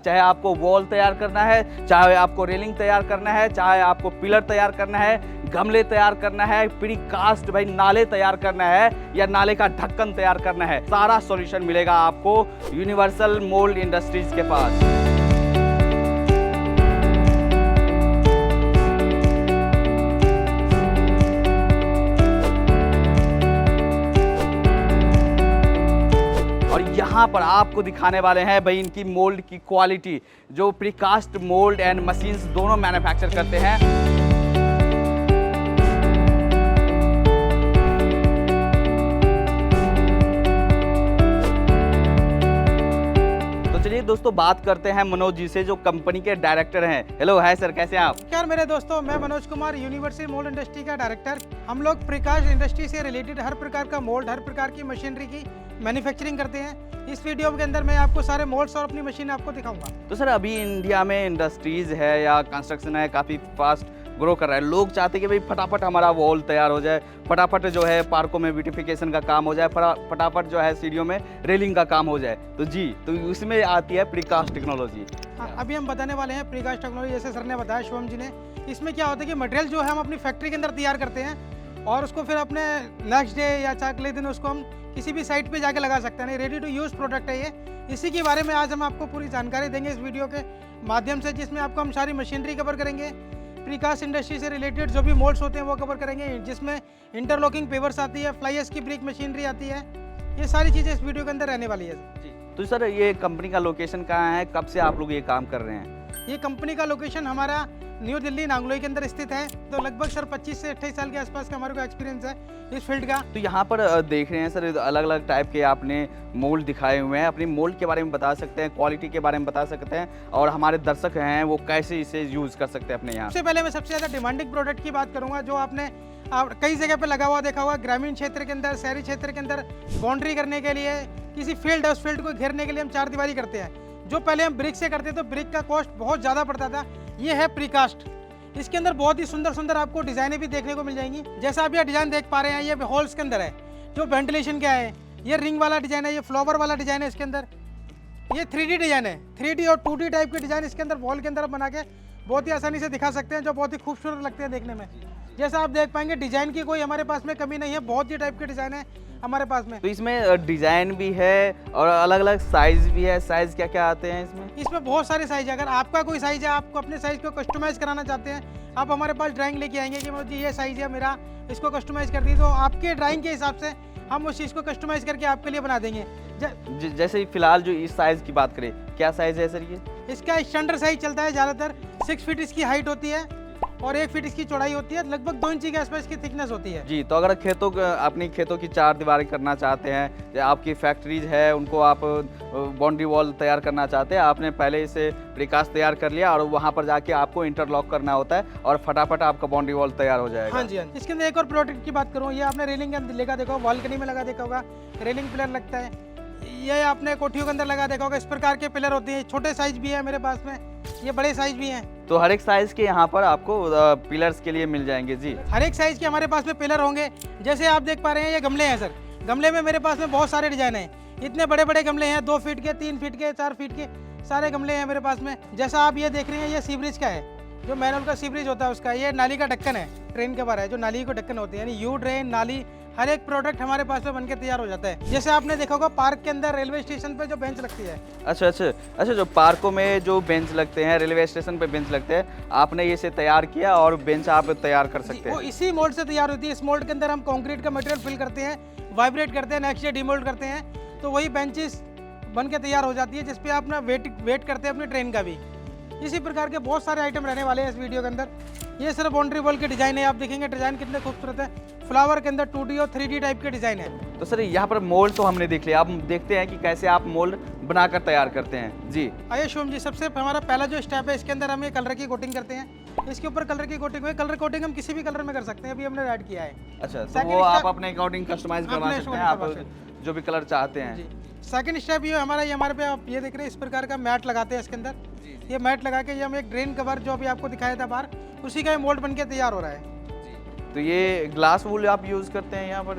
चाहे आपको वॉल तैयार करना है, चाहे आपको रेलिंग तैयार करना है, चाहे आपको पिलर तैयार करना है, गमले तैयार करना है, प्रीकास्ट भाई नाले तैयार करना है या नाले का ढक्कन तैयार करना है, सारा सॉल्यूशन मिलेगा आपको यूनिवर्सल मोल्ड इंडस्ट्रीज के पास। और यहाँ पर आपको दिखाने वाले हैं भाई इनकी मोल्ड की क्वालिटी, जो प्रीकास्ट मोल्ड एंड मशीन्स दोनों मैन्युफैक्चर करते हैं। तो चलिए दोस्तों बात करते हैं मनोज जी से, जो कंपनी के डायरेक्टर हैं। हेलो, हाय सर, कैसे हैं आप? नमस्कार मेरे दोस्तों, मैं Manoj Kumar, universal mould industry का डायरेक्टर। हम लोग प्रीकास्ट इंडस्ट्री से रिलेटेड हर प्रकार का मोल्ड, हर प्रकार की मशीनरी की मैन्युफैक्चरिंग करते हैं। इस वीडियो के अंदर मैं आपको सारे मोल्ड्स और अपनी मशीन आपको दिखाऊंगा। तो सर अभी इंडिया में इंडस्ट्रीज है या कंस्ट्रक्शन है, काफ़ी फास्ट ग्रो कर रहा है। लोग चाहते हैं कि भाई फटाफट हमारा वॉल तैयार हो जाए, फटाफट जो है पार्कों में ब्यूटिफिकेशन का काम हो जाए, फटाफट जो है सीढ़ियों में रेलिंग का काम हो जाए। तो जी, तो उसमें आती है प्रीकास्ट टेक्नोलॉजी। हाँ, अभी हम बताने वाले हैं प्रीकास्ट टेक्नोलॉजी। जैसे सर ने बताया, शिवम जी ने, इसमें क्या होता है कि मटेरियल जो है हम अपनी फैक्ट्री के अंदर तैयार करते हैं और उसको फिर अपने नेक्स्ट डे या अगले दिन उसको हम किसी भी साइट पे जाके लगा सकते हैं। रेडी टू यूज़ प्रोडक्ट है ये। इसी के बारे में आज हम आपको पूरी जानकारी देंगे इस वीडियो के माध्यम से, जिसमें आपको हम सारी मशीनरी कवर करेंगे, प्रीकास्ट इंडस्ट्री से रिलेटेड जो भी मोल्ड्स होते हैं वो कवर करेंगे, जिसमें इंटरलॉकिंग पेवर्स आती है, फ्लाई ऐश की ब्रिक मशीनरी आती है। ये सारी चीज़ें इस वीडियो के अंदर रहने वाली है जी। तो सर ये कंपनी का लोकेशन कहाँ है, कब से आप लोग ये काम कर रहे हैं? ये कंपनी का लोकेशन हमारा न्यू दिल्ली नांगलोई के अंदर स्थित है। तो लगभग सर 25 से 28 साल के आसपास का हमारे को एक्सपीरियंस है इस फील्ड का। तो यहाँ पर देख रहे हैं सर, अलग अलग टाइप के आपने मोल्ड दिखाए हुए हैं। अपनी मोल्ड के बारे में बता सकते हैं, क्वालिटी के बारे में बता सकते हैं, और हमारे दर्शक हैं वो कैसे इसे यूज़ कर सकते हैं अपने यहाँ? सबसे पहले मैं सबसे ज़्यादा डिमांडिंग प्रोडक्ट की बात करूँगा, जो आपने कई जगह पे लगा हुआ देखा हुआ, ग्रामीण क्षेत्र के अंदर, शहरी क्षेत्र के अंदर बाउंड्री करने के लिए, किसी फील्ड है उस फील्ड को घेरने के लिए हम चार दीवारी करते हैं। जो पहले हम ब्रिक से करते तो ब्रिक का कॉस्ट बहुत ज़्यादा पड़ता था। ये है प्रीकास्ट। इसके अंदर बहुत ही सुंदर सुंदर आपको डिज़ाइनें भी देखने को मिल जाएंगी। जैसा आप ये डिज़ाइन देख पा रहे हैं, ये हॉल्स के अंदर है, जो वेंटिलेशन क्या है, ये रिंग वाला डिज़ाइन है, ये फ्लावर वाला डिज़ाइन है। इसके अंदर ये 3D डिज़ाइन है, 3D और 2D टाइप के डिज़ाइन इसके अंदर वॉल के अंदर बना के बहुत ही आसानी से दिखा सकते हैं, जो बहुत ही खूबसूरत लगते हैं देखने में। जैसा आप देख पाएंगे, डिज़ाइन की कोई हमारे पास में कमी नहीं है, बहुत ही टाइप के डिज़ाइन है हमारे पास में। तो इसमें डिज़ाइन भी है और अलग अलग साइज़ भी है। साइज़ क्या क्या आते हैं इसमें? इसमें बहुत सारे साइज है। अगर आपका कोई साइज है, आपको अपने साइज को कस्टमाइज कराना चाहते हैं, आप हमारे पास ड्राइंग लेके आएंगे कि मुझे ये साइज है मेरा, इसको कस्टमाइज कर दी, तो आपके ड्राइंग के हिसाब से हम उस चीज़ को कस्टमाइज करके आपके लिए बना देंगे। जैसे फिलहाल जो इस साइज़ की बात करें, क्या साइज़ है सर ये? इसका स्टैंडर्ड साइज चलता है ज़्यादातर 6 फीट इसकी हाइट होती है और 1 फीट इसकी चौड़ाई होती है, लगभग 2 इंची के आसपास की थिकनेस होती है। जी। तो अगर अपनी खेतों की चार दीवारी करना चाहते हैं, या आपकी फैक्ट्रीज है उनको आप बाउंड्री वॉल तैयार करना चाहते हैं, आपने पहले इसे प्रीकास्ट तैयार कर लिया और वहाँ पर जाके आपको इंटरलॉक करना होता है और फटाफट आपका बाउंड्री वॉल तैयार हो जाएगा। हाँ जी, हाँ जी। इसके अंदर एक और प्रोडक्ट की बात करूँ, ये आपने रेलिंग के अंदर लगा देखा होगा, बालकनी में लगा देखा होगा, रेलिंग पिलर लगता है। ये आपने कोठियों के अंदर लगा देखा होगा, इस प्रकार के पिलर होते हैं। छोटे साइज भी है मेरे पास में, ये बड़े साइज भी हैं। तो हर एक साइज़ के यहाँ पर आपको पिलर्स के लिए मिल जाएंगे। जी, हर एक साइज के हमारे पास में पिलर होंगे। जैसे आप देख पा रहे हैं, ये गमले हैं सर। गमले में मेरे पास में बहुत सारे डिजाइन हैं। इतने बड़े बड़े गमले हैं, 2 फीट के, 3 फीट के, 4 फीट के, सारे गमले हैं मेरे पास में। जैसा आप ये देख रहे हैं, ये सीवरेज का है, जो मैनुअल का सीवरेज होता है उसका। ये नाली का ढक्कन है, ट्रेन के बाहर है, जो नाली को ढक्कन होती है, यानी यू ड्रेन, नाली, हर एक प्रोडक्ट हमारे पास में बनके तैयार हो जाता है। जैसे आपने देखा होगा पार्क के अंदर, रेलवे स्टेशन पे जो बेंच लगती है। अच्छा, जो पार्कों में जो बेंच लगते हैं, रेलवे स्टेशन पे बेंच लगते हैं, आपने ये से तैयार किया और बेंच आप तैयार कर सकते हैं। वो इसी मोल्ड से तैयार होती है। इस मोल्ड के अंदर हम कंक्रीट का मटेरियल फिल करते हैं, वाइब्रेट करते हैं, नेक्स्ट डे डीमोल्ड करते हैं, तो वही बेंचेस बन के तैयार हो जाती है, जिसपे आप ना वेट करते हैं अपनी ट्रेन का भी। इसी प्रकार के बहुत सारे आइटम रहने वाले हैं इस वीडियो के अंदर। ये सिर्फ बाउंड्री वॉल के डिज़ाइन है, आप देखेंगे डिज़ाइन कितने खूबसूरत है। फ्लावर के अंदर 2D और 3D टाइप के डिज़ाइन है। तो सर यहाँ पर मोल्ड तो हमने देख लिया, अब देखते हैं कि कैसे आप मोल्ड बनाकर तैयार करते हैं। जी आइए शिवम जी, सबसे हमारा पहला जो स्टेप है, इसके अंदर हम ये कलर की कोटिंग करते हैं। इसके ऊपर कलर की कोटिंग हुई। कलर कोटिंग हम किसी भी कलर में कर सकते हैं, अभी हमने ऐड किया है। अच्छा, तो वो आप अपने अकॉर्डिंग कस्टमाइज करवा सकते हैं, आप जो भी कलर चाहते हैं। जी। सेकंड स्टेप ये हमारा, ये हमारे पे आप ये देख रहे हैं, इस प्रकार का मैट लगाते हैं इसके अंदर। ये मैट लगा के ये हम एक ड्रेन कवर, जो अभी आपको दिखाया था बाहर, उसी का ये मोल्ड बनके तैयार हो रहा है। तो ये ग्लास वूल आप यूज़ करते हैं यहाँ पर?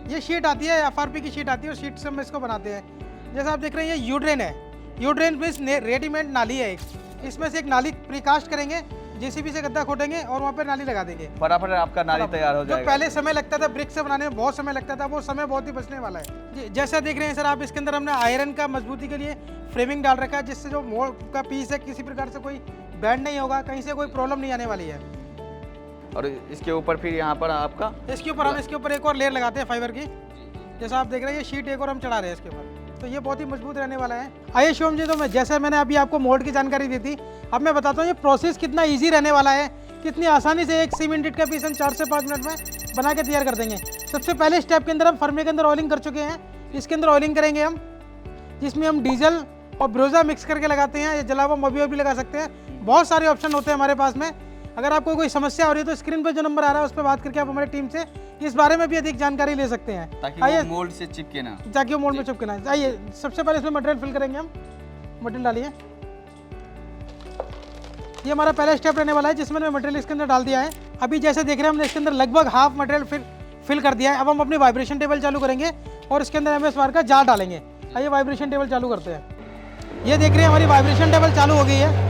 ये शीट आती है, FRP की शीट आती है, और शीट से हम इसको बनाते हैं। जैसा आप देख रहे हैं, ये यू ड्रेन है। यू ड्रेन मीन्स रेडीमेड नाली है एक, इसमें से एक नाली प्रीकास्ट करेंगे, जेसीबी से गड्ढा खोदेंगे और वहाँ पे नाली लगा देंगे। फटाफट आपका नाली तैयार हो जो जाएगा। पहले समय लगता था ब्रिक से बनाने में, बहुत समय लगता था, वो समय बहुत ही बचने वाला है जी। जैसा देख रहे हैं सर आप, इसके अंदर हमने आयरन का मजबूती के लिए फ्रेमिंग डाल रखा है, जिससे जो मोल्ड का पीस है किसी प्रकार से कोई बैंड नहीं होगा, कहीं से कोई प्रॉब्लम नहीं आने वाली है। और इसके ऊपर फिर यहाँ पर आपका इसके ऊपर हम इसके ऊपर एक और लेयर लगाते हैं फाइबर की, जैसा आप देख रहे हैं ये शीट एक और हम चढ़ा रहे हैं इसके ऊपर, तो ये बहुत ही मजबूत रहने वाला है। आइए शिवम जी, तो मैं जैसे मैंने अभी आपको मोल्ड की जानकारी दी थी, अब मैं बताता हूँ ये प्रोसेस कितना इजी रहने वाला है, कितनी आसानी से एक सीमेंटेड का पीस हम 4 से 5 मिनट में बना के तैयार कर देंगे। सबसे पहले स्टेप के अंदर हम फर्मे के अंदर ऑयलिंग कर चुके हैं, इसके अंदर ऑयलिंग करेंगे हम, जिसमें हम डीजल और ब्रोजा मिक्स करके लगाते हैं, या जला हुआ मोबिल भी लगा सकते हैं। बहुत सारे ऑप्शन होते हैं हमारे पास में। अगर आपको कोई समस्या हो रही है तो स्क्रीन पर जो नंबर आ रहा है उस पर बात करके आप हमारी टीम से इस बारे में भी अधिक जानकारी ले सकते हैं, ताकि वो मोल्ड से चिपके ना, ताकि वो मोल्ड में चिपके ना। आइए सबसे पहले इसमें मटेरियल फिल करेंगे हम। मटेरियल डालिए, ये हमारा पहला स्टेप रहने वाला है, जिसमें मैंने मटेरियल इसके अंदर डाल दिया है। अभी जैसे देख रहे हैं हमने इसके अंदर लगभग हाफ मटेरियल फिल कर दिया है। अब हम अपनी वाइब्रेशन टेबल चालू करेंगे और इसके अंदर MS वायर का जार डालेंगे। आइए वाइब्रेशन टेबल चालू करते हैं। ये देख रहे हैं हमारी वाइब्रेशन टेबल चालू हो गई है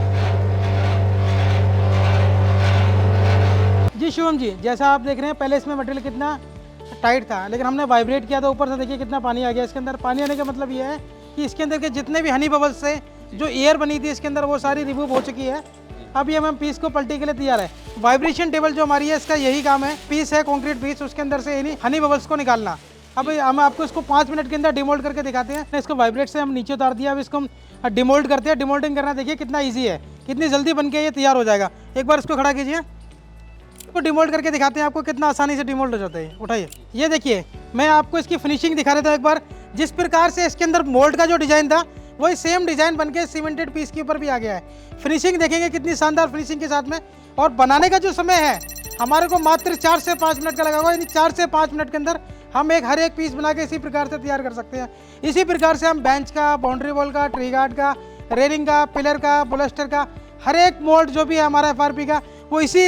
जी। शिवम जी, जैसा आप देख रहे हैं पहले इसमें मटेरियल कितना टाइट था, लेकिन हमने वाइब्रेट किया तो ऊपर से देखिए कितना पानी आ गया इसके अंदर। पानी आने का मतलब ये है कि इसके अंदर के जितने भी हनी बबल्स से जो एयर बनी थी इसके अंदर, वो सारी रिमूव हो चुकी है। अब ये हम पीस को पलटी के लिए तैयार है। वाइब्रेशन टेबल जो हमारी है इसका यही काम है, पीस है कंक्रीट पीस, उसके अंदर से हनी बबल्स को निकालना। अब हम आपको इसको 5 मिनट के अंदर डिमोल्ड करके दिखाते हैं। इसको वाइब्रेट से हम नीचे उतार दिया, अब इसको हम डिमोल्ड करते हैं। डिमोल्डिंग करना देखिए कितना ईजी है, कितनी जल्दी बन के ये तैयार हो जाएगा। एक बार इसको खड़ा कीजिए, तो डिमोल्ड करके दिखाते हैं आपको कितना आसानी से डिमोल्ड हो जाता है। उठाइए, ये देखिए मैं आपको इसकी फिनिशिंग दिखा रहा था एक बार। जिस प्रकार से इसके अंदर मोल्ड का जो डिज़ाइन था वही सेम डिज़ाइन बनके सीमेंटेड पीस के ऊपर भी आ गया है। फिनिशिंग देखेंगे कितनी शानदार फिनिशिंग के साथ में। और बनाने का जो समय है हमारे को मात्र 4 से 5 मिनट का लगा हुआ है, यानी 4 से 5 मिनट के अंदर हम हर एक पीस बना के इसी प्रकार से तैयार कर सकते हैं। इसी प्रकार से हम बेंच का, बाउंड्री वॉल का, ट्री गार्ड का, रेलिंग का, पिलर का, बुलस्टर का, हर एक मोल्ड जो भी है हमारा FRP का, वो इसी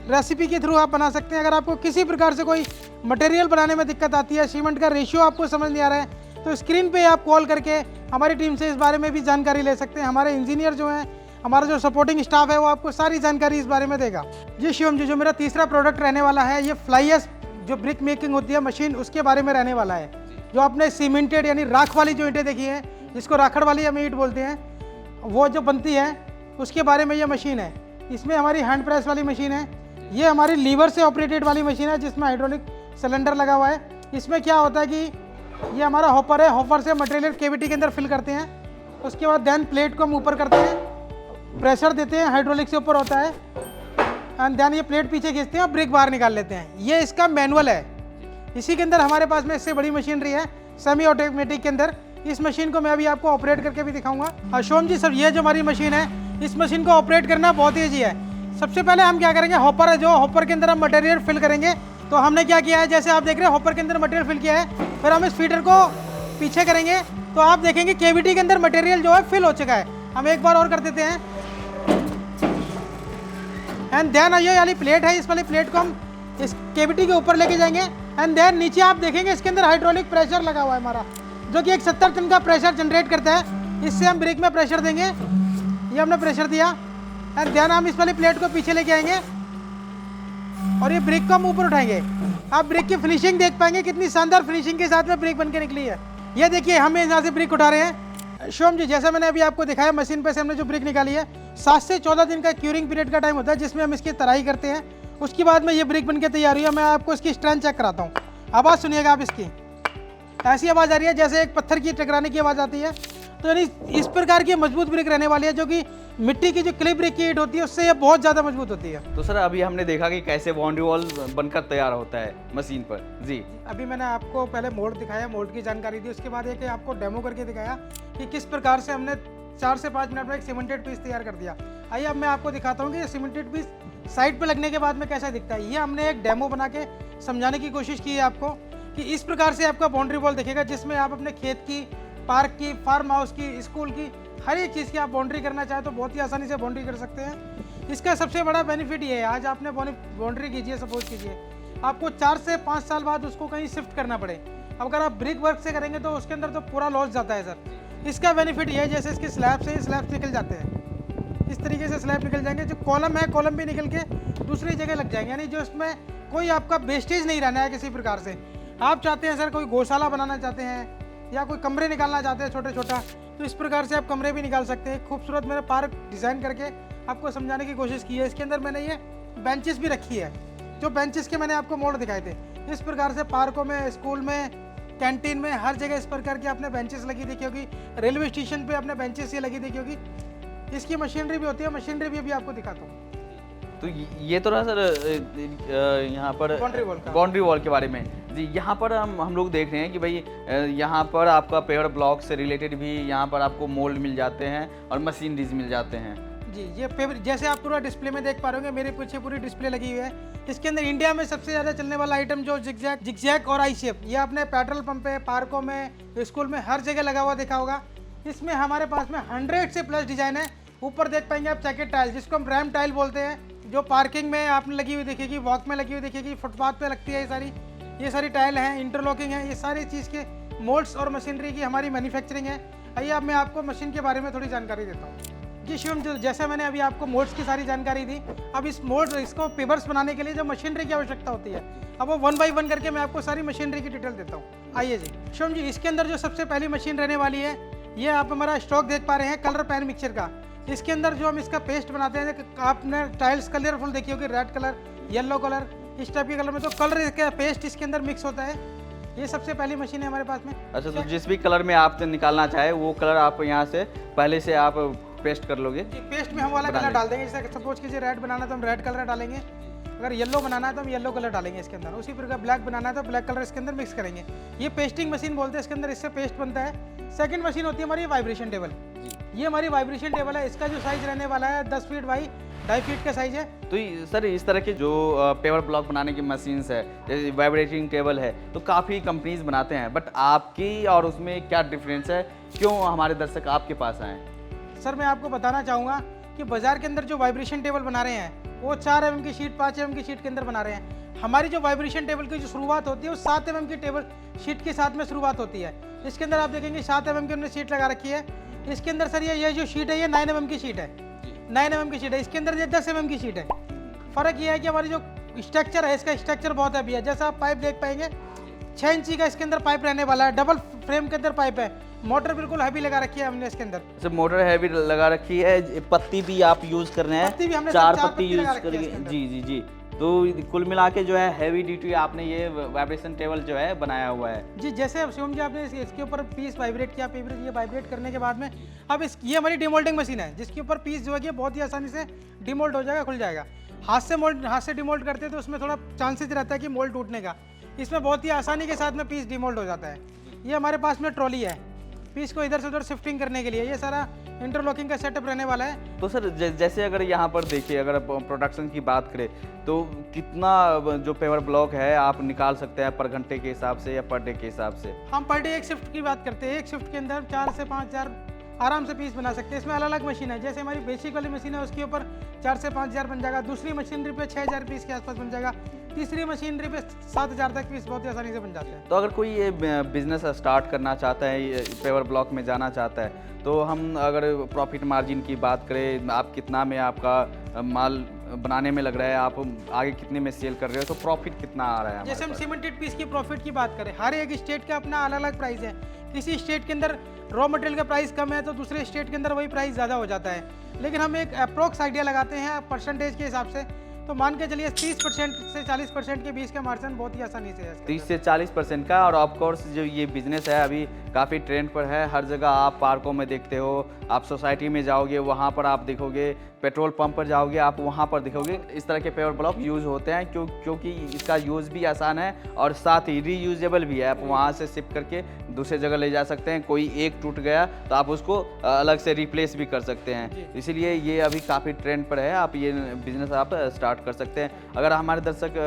रेसिपी के थ्रू आप बना सकते हैं। अगर आपको किसी प्रकार से कोई मटेरियल बनाने में दिक्कत आती है, सीमेंट का रेशियो आपको समझ नहीं आ रहा है, तो स्क्रीन पे आप कॉल करके हमारी टीम से इस बारे में भी जानकारी ले सकते हैं। हमारे इंजीनियर जो हैं, हमारा जो सपोर्टिंग स्टाफ है, वो आपको सारी जानकारी इस बारे में देगा जी। शिवम जी, जो मेरा तीसरा प्रोडक्ट रहने वाला है, ये फ्लाईएस जो ब्रिक मेकिंग होती है मशीन, उसके बारे में रहने वाला है। जो आपने सीमेंटेड यानी राख वाली जो ईंटें देखी हैं, जिसको राखड़ वाली हम ईंट बोलते हैं, वो जो बनती है उसके बारे में ये मशीन है। इसमें हमारी हैंड प्रेस वाली मशीन है, ये हमारी लीवर से ऑपरेटेड वाली मशीन है, जिसमें हाइड्रोलिक सिलेंडर लगा हुआ है। इसमें क्या होता है कि ये हमारा हॉपर है, हॉपर से मटेरियल केविटी के अंदर फिल करते हैं। उसके बाद देन प्लेट को हम ऊपर करते हैं, प्रेशर देते हैं, हाइड्रोलिक से ऊपर होता है, एंड देन ये प्लेट पीछे खींचते हैं और ब्रिक बाहर निकाल लेते हैं। ये इसका मैनुअल है। इसी के अंदर हमारे पास में इससे बड़ी मशीनरी है सेमी ऑटोमेटिक के अंदर। इस मशीन को मैं अभी आपको ऑपरेट करके भी दिखाऊंगा। शिवम जी सर, ये जो हमारी मशीन है, इस मशीन को ऑपरेट करना बहुत ईजी है। सबसे पहले हम क्या करेंगे, हॉपर है जो, हॉपर के अंदर हम मटेरियल फिल करेंगे। तो हमने क्या किया है, जैसे आप देख रहे हैं हॉपर के अंदर मटेरियल फिल किया है, फिर हम इस फीडर को पीछे करेंगे तो आप देखेंगे केविटी के अंदर मटेरियल जो है फिल हो चुका है। हम एक बार और कर देते हैं, एंड देन ये वाली प्लेट है, इस वाली प्लेट को हम इस केविटी के ऊपर लेके जाएंगे, एंड देन नीचे आप देखेंगे इसके अंदर हाइड्रोलिक प्रेशर लगा हुआ है हमारा, जो कि एक 70 टन का प्रेशर जनरेट करता है। इससे हम ब्रिक में प्रेशर देंगे, ये हमने प्रेशर दिया, एंड देन हम इस वाली प्लेट को पीछे लेके आएंगे और ये ब्रिक को हम ऊपर उठाएंगे। आप ब्रिक की फिनिशिंग देख पाएंगे, कितनी शानदार फिनिशिंग के साथ में ब्रिक बन के निकली है। ये देखिए हम यहाँ से ब्रिक उठा रहे हैं। शिवम जी, जैसा मैंने अभी आपको दिखाया, मशीन पे से हमने जो ब्रिक निकाली है, 7 से 14 दिन का क्यूरिंग पीरियड का टाइम होता है, जिसमें हम इसकी तराई करते हैं। उसके बाद में ये ब्रिक बन के तैयार हुई है। मैं आपको इसकी स्ट्रेंथ चेक कराता हूँ। आवाज़ सुनिएगा आप इसकी, ऐसी आवाज़ आ रही है जैसे एक पत्थर की टकराने की आवाज़ आती है। तो यानी इस प्रकार की मजबूत ब्रिक रहने वाली है, जो कि मिट्टी की जो क्ले ब्रिक की ईंट होती है उससे ये बहुत ज़्यादा मजबूत होती है। तो सर अभी हमने देखा कि कैसे बाउंड्री वॉल बनकर तैयार होता है मशीन पर जी। अभी मैंने आपको पहले मोल्ड दिखाया, मोल्ड की जानकारी दी, उसके बाद एक आपको डेमो करके दिखाया कि किस प्रकार से हमने 4 से 5 मिनट में एक सीमेंटेड पीस तैयार कर दिया। आइए अब मैं आपको दिखाता हूँ कि ये सीमेंटेड पीस साइड पे लगने के बाद में कैसा दिखता है। ये हमने एक डेमो बना के समझाने की कोशिश की है आपको कि इस प्रकार से आपका बाउंड्री वॉल दिखेगा, जिसमें आप अपने खेत की, पार्क की, फार्म हाउस की, स्कूल की, हर एक चीज़ की आप बाउंड्री करना चाहें तो बहुत ही आसानी से बाउंड्री कर सकते हैं। इसका सबसे बड़ा बेनिफिट ये है, आज आपने बाउंड्री कीजिए, सपोज कीजिए आपको 4 से 5 साल बाद उसको कहीं शिफ्ट करना पड़े। अब अगर आप ब्रिक वर्क से करेंगे तो उसके अंदर तो पूरा लॉस जाता है सर। इसका बेनिफिट ये है जैसे इसके स्लैब से स्लैब्स निकल जाते हैं, इस तरीके से स्लैब निकल जाएंगे। जो कॉलम है कॉलम भी निकल के दूसरी जगह लग जाएंगे, यानी जो इसमें कोई आपका वेस्टेज नहीं रहना है किसी प्रकार से। आप चाहते हैं सर कोई गौशाला बनाना चाहते हैं या कोई कमरे निकालना चाहते हैं छोटे छोटा, तो इस प्रकार से आप कमरे भी निकाल सकते हैं। खूबसूरत मैंने पार्क डिज़ाइन करके आपको समझाने की कोशिश की है। इसके अंदर मैंने ये बेंचेस भी रखी है, जो बेंचेस के मैंने आपको मॉडल दिखाए थे। इस प्रकार से पार्कों में, स्कूल में, कैंटीन में, हर जगह इस प्रकार की आपने बेंचेस लगी देखी होगी। रेलवे स्टेशन पे आपने बेंचेस ये लगी देखी होगी। इसकी मशीनरी भी होती है, मशीनरी भी अभी आपको दिखाता हूँ। तो ये तो रहा सर यहाँ पर बाउंड्री वॉल के बारे में जी। यहाँ पर हम लोग देख रहे हैं कि भाई यहाँ पर आपका पेवर ब्लॉक से रिलेटेड भी यहाँ पर आपको मोल्ड मिल जाते हैं और मशीनरीज मिल जाते हैं जी। ये पेवर जैसे आप पूरा डिस्प्ले में देख पा रहे होंगे, मेरे पीछे पूरी डिस्प्ले लगी हुई है। इसके अंदर इंडिया में सबसे ज़्यादा चलने वाला आइटम जो जिगजैग और आई शेप, ये आपने पेट्रोल पंप पे, पार्कों में, स्कूल में हर जगह लगा हुआ देखा होगा। इसमें हमारे पास में 100 से प्लस डिज़ाइन है। ऊपर देख पाएंगे आप चेकेट टाइल, जिसको हम रैम टाइल बोलते हैं, जो पार्किंग में आपने लगी हुई दिखेगी, वॉक में लगी हुई दिखेगी, फुटपाथ पे लगती है। ये सारी टाइल हैं, इंटरलॉकिंग है। ये सारी चीज़ के मोल्ड्स और मशीनरी की हमारी मैन्युफैक्चरिंग है। आइए अब मैं आपको मशीन के बारे में थोड़ी जानकारी देता हूँ जी। शिवम, जैसे मैंने अभी आपको मोल्ड्स की सारी जानकारी दी, अब इसको पेपर्स बनाने के लिए जो मशीनरी की आवश्यकता होती है, अब वो 1 बाई 1 करके मैं आपको सारी मशीनरी की डिटेल देता हूँ। आइए जी शिवम जी, इसके अंदर जो सबसे पहली मशीन रहने वाली है, ये आप हमारा स्टॉक देख पा रहे हैं कलर पेन मिक्सचर का। इसके अंदर जो हम इसका पेस्ट बनाते हैं, आपने टाइल्स कलरफुल देखी होगी, रेड कलर, येलो कलर, इस टाइप के कलर में जो कलर इसका पेस्ट इसके अंदर मिक्स होता है। ये सबसे पहली मशीन है हमारे पास में। अच्छा, तो जिस भी कलर में आप निकालना चाहे वो कलर आप यहाँ से पहले से आप पेस्ट कर लोगे जी। पेस्ट में हम वाला कलर डाल देंगे। जैसे सपोज कीजिए रेड बनाना है तो हम रेड कलर डालेंगे, अगर येलो बनाना है तो हम येलो कलर डालेंगे इसके अंदर। उसी प्रकार ब्लैक बनाना है तो ब्लैक कलर इसके अंदर मिक्स करेंगे। ये पेस्टिंग मशीन बोलते हैं, इसके अंदर इससे पेस्ट बनता है। सेकंड मशीन होती है हमारी वाइब्रेशन टेबल। ये हमारी वाइब्रेशन टेबल है। इसका जो साइज रहने वाला है 10 फीट बाई 2.5 फीट का साइज है। तो सर इस तरह के जो पेवर ब्लॉक बनाने की मशीन्स है, जैसे वाइब्रेटिंग टेबल है, तो काफ़ी कंपनीज बनाते हैं, बट आपकी और उसमें क्या डिफरेंस है? क्यों हमारे दर्शक आपके पास आए? सर मैं आपको बताना चाहूँगा कि बाजार के अंदर जो वाइब्रेशन टेबल बना रहे हैं वो 4 mm की शीट, 5 mm की शीट के अंदर बना रहे हैं। हमारी जो वाइब्रेशन टेबल की जो शुरुआत होती है वो 7 mm की टेबल शीट के साथ में शुरुआत होती है। इसके अंदर आप देखेंगे 7 mm की हमने शीट लगा रखी है। इसके अंदर सर ये जो शीट है ये 9 mm की शीट है, 9 mm की शीट है। इसके अंदर ये 10 mm की शीट है। फ़र्क ये है कि हमारी जो स्ट्रक्चर है, इसका स्ट्रक्चर बहुत हैवी है। जैसा आप पाइप देख पाएंगे 6 इंची का इसके अंदर पाइप रहने वाला है, डबल फ्रेम के अंदर पाइप है। मोटर बिल्कुल हैवी लगा रखी है हमने इसके अंदर। अच्छा, मोटर हैवी लगा रखी है। पत्ती भी आप यूज कर रहे हैं? पत्ती भी हमने 4 पत्ती यूज लगा रखी है करके इसके अंदर। जी जी जी। तो कुल मिला के जो है हैवी ड्यूटी आपने ये वाइब्रेशन टेबल जो है बनाया हुआ है जी। जैसे शिवम जी आपने इसके ऊपर पीस वाइब्रेट किया, ये वाइब्रेट करने के बाद में अब ये हमारी डिमोल्डिंग मशीन है, जिसके ऊपर पीस जो है ये बहुत ही आसानी से डिमोल्ड हो जाएगा, खुल जाएगा। हाथ से डिमोल्ड करते हैं तो उसमें थोड़ा चांसेस रहता है कि मोल्ड टूटने का। इसमें बहुत ही आसानी के साथ में पीस डिमोल्ड हो जाता है। ये हमारे पास में ट्रॉली है पीस को इधर से उधर शिफ्टिंग करने के लिए। ये सारा इंटरलॉकिंग का सेटअप रहने वाला है। तो सर जैसे अगर यहाँ पर देखिए, अगर प्रोडक्शन की बात करें तो कितना जो पेवर ब्लॉक है आप निकाल सकते हैं पर घंटे के हिसाब से या पर डे के हिसाब से? हम पर डे एक शिफ्ट की बात करते हैं। एक शिफ्ट के अंदर 4 से 5 हज़ार आराम से पीस बना सकते हैं। इसमें अलग अलग मशीन है। जैसे हमारी बेसिक वाली मशीन है उसके ऊपर 4 से 5 हज़ार बन जाएगा। दूसरी मशीनरी पे 6,000 पीस के आसपास बन जाएगा। तीसरी मशीनरी पे 7,000 तक पीस बहुत ही आसानी से बन जाते हैं। तो अगर कोई ये बिजनेस स्टार्ट करना चाहता है, ये पेवर ब्लॉक में जाना चाहता है, तो हम अगर प्रॉफिट मार्जिन की बात करें, आप कितना में आपका माल बनाने में लग रहा है, आप आगे कितने में सेल कर रहे हो, तो प्रॉफिट कितना आ रहा है? जैसे हम सीमेंटेड पीस की प्रॉफिट की बात करें, हर एक स्टेट का अपना अलग अलग प्राइस है। किसी स्टेट के अंदर रॉ मटेरियल का प्राइस कम है तो दूसरे स्टेट के अंदर वही प्राइस ज़्यादा हो जाता है। लेकिन हम एक अप्रोक्स आइडिया लगाते हैं परसेंटेज के हिसाब से, तो मान के चलिए 30% से 40% के बीच का मार्जिन बहुत ही आसानी से है। 30 से 40% का। और ऑफ कोर्स जो ये बिजनेस है अभी काफ़ी ट्रेंड पर है। हर जगह आप पार्कों में देखते हो, आप सोसाइटी में जाओगे वहाँ पर आप देखोगे, पेट्रोल पंप पर जाओगे आप वहाँ पर देखोगे इस तरह के पेवर ब्लॉक यूज़ होते हैं। क्योंकि इसका यूज़ भी आसान है और साथ ही रीयूजेबल भी है। आप वहाँ से शिफ्ट करके दूसरे जगह ले जा सकते हैं। कोई एक टूट गया तो आप उसको अलग से रिप्लेस भी कर सकते हैं। इसीलिए ये अभी काफ़ी ट्रेंड पर है। आप ये बिजनेस आप स्टार्ट कर सकते हैं। अगर हमारे दर्शक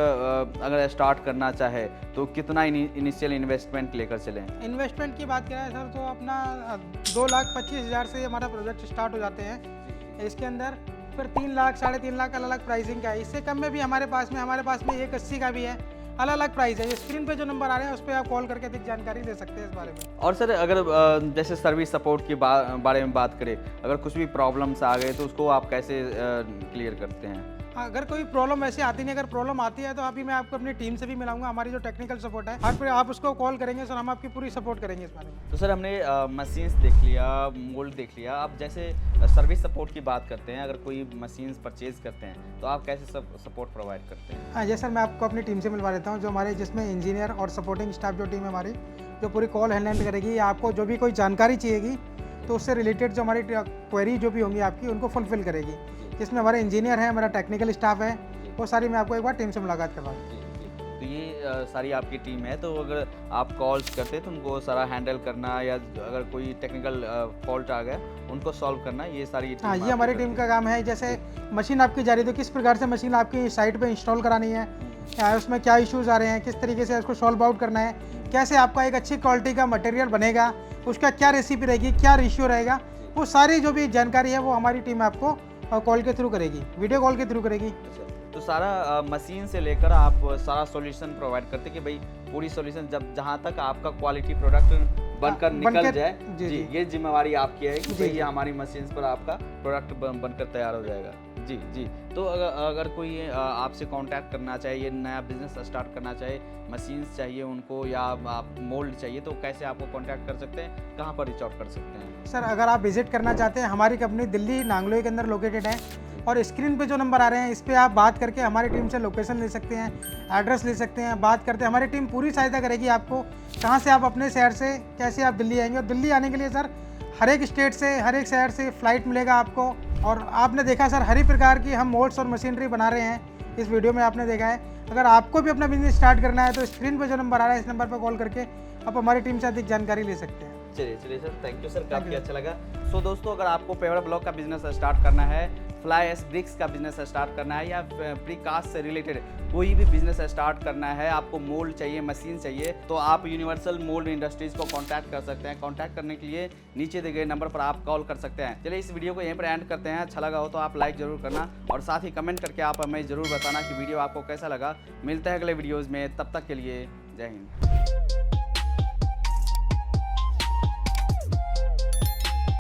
अगर स्टार्ट करना चाहे तो कितना इनिशियल इन्वेस्टमेंट लेकर चलें? इन्वेस्टमेंट की बात करें सर तो अपना 2,25,000 से हमारा प्रोजेक्ट स्टार्ट हो जाते हैं। इसके अंदर फिर 3 लाख, 3.5 लाख अलग अलग प्राइसिंग का है। इससे कम में भी हमारे पास में 1,80 का भी है, अलग अलग प्राइस है। ये स्क्रीन पे जो नंबर आ रहे हैं उस पर आप कॉल करके अधिक जानकारी ले सकते हैं इस बारे में। और सर अगर जैसे सर्विस सपोर्ट के बारे में बात करें, अगर कुछ भी प्रॉब्लम्स आ गए तो उसको आप कैसे क्लियर करते हैं? अगर कोई प्रॉब्लम वैसे आती नहीं, अगर प्रॉब्लम आती है तो अभी मैं आपको अपनी टीम से भी मिलाऊंगा। हमारी जो टेक्निकल सपोर्ट है, आप आप उसको कॉल करेंगे सर, हम आपकी पूरी सपोर्ट करेंगे इस बारे में। तो सर हमने मशीन्स देख लिया, मोल्ड देख लिया, अब जैसे सर्विस सपोर्ट की बात करते हैं, अगर कोई मशीन्स परचेज करते हैं तो आप कैसे सपोर्ट प्रोवाइड करते हैं? हाँ जी सर, मैं आपको अपनी टीम से मिलवा देता हूँ, जो हमारे जिसमें इंजीनियर और सपोर्टिंग स्टाफ जो टीम है हमारी, जो पूरी कॉल हैंडल करेगी। आपको जो भी कोई जानकारी चाहिएगी तो उससे रिलेटेड जो हमारी क्वेरी जो भी होंगी आपकी, उनको फुलफिल करेगी। जिसमें हमारे इंजीनियर हैं, हमारा टेक्निकल स्टाफ है, वो सारी मैं आपको एक बार टीम से मुलाकात करवाऊँ। तो ये सारी आपकी टीम है, तो अगर आप कॉल्स करते हैं तो उनको सारा हैंडल करना, या अगर कोई टेक्निकल फॉल्ट आ गया उनको सॉल्व करना, ये सारी हाँ, ये हमारी टीम का काम है। जैसे मशीन आपकी जा रही है तो किस प्रकार से मशीन आपकी साइट पे इंस्टॉल करानी है, उसमें क्या इश्यूज़ आ रहे हैं, किस तरीके से उसको सॉल्व आउट करना है, कैसे आपका एक अच्छी क्वालिटी का मटेरियल बनेगा, उसका क्या रेसिपी रहेगी, क्या रेशियो रहेगा, वो सारी जो भी जानकारी है वो हमारी टीम आपको कॉल के थ्रू करेगी, वीडियो कॉल के थ्रू करेगी। तो सारा मशीन से लेकर आप सारा सॉल्यूशन प्रोवाइड करते कि भाई पूरी सॉल्यूशन जब जहाँ तक आपका क्वालिटी प्रोडक्ट बनकर निकल जाए, जी ये जिम्मेवारी आपकी है कि भाई हमारी मशीन्स पर आपका प्रोडक्ट बनकर तैयार हो जाएगा। जी जी। तो अगर कोई आपसे कांटेक्ट करना चाहिए, नया बिजनेस स्टार्ट करना चाहे, मशीन्स चाहिए उनको या आप मोल्ड चाहिए, तो कैसे आपको कांटेक्ट कर सकते हैं, कहाँ पर रीच आउट कर सकते हैं? सर अगर आप विजिट करना चाहते हैं, हमारी कंपनी दिल्ली नांगलोई के अंदर लोकेटेड है, और स्क्रीन पे जो नंबर आ रहे हैं इस पर आप बात करके हमारी टीम से लोकेशन ले सकते हैं, एड्रेस ले सकते हैं, बात करते हैं। हमारी टीम पूरी सहायता करेगी आपको, कहाँ से आप अपने शहर से कैसे आप दिल्ली आएंगे। और दिल्ली आने के लिए सर हर एक स्टेट से, हर एक शहर से फ़्लाइट मिलेगा आपको। और आपने देखा सर हर एक प्रकार की हम मोल्ड्स और मशीनरी बना रहे हैं, इस वीडियो में आपने देखा है। अगर आपको भी अपना बिजनेस स्टार्ट करना है तो स्क्रीन पर जो नंबर आ रहा है इस नंबर पर कॉल करके आप हमारी टीम से अधिक जानकारी ले सकते हैं। चलिए सर, थैंक यू सर, काफ़ी अच्छा लगा। सो दोस्तों, अगर आपको पेवर ब्लॉक का बिजनेस स्टार्ट करना है, फ्लाई एश ब्रिक्स का बिजनेस स्टार्ट करना है, या प्रीकास्ट से रिलेटेड कोई भी बिजनेस स्टार्ट करना है, आपको मोल्ड चाहिए, मशीन चाहिए, तो आप यूनिवर्सल मोल्ड इंडस्ट्रीज़ को कांटेक्ट कर सकते हैं। कांटेक्ट करने के लिए नीचे दिए गए नंबर पर आप कॉल कर सकते हैं। चलिए इस वीडियो को यहीं पर एंड करते हैं। अच्छा लगा हो तो आप लाइक जरूर करना, और साथ ही कमेंट करके आप हमें ज़रूर बताना कि वीडियो आपको कैसा लगा। मिलते हैं अगले वीडियोज़ में, तब तक के लिए जय हिंद।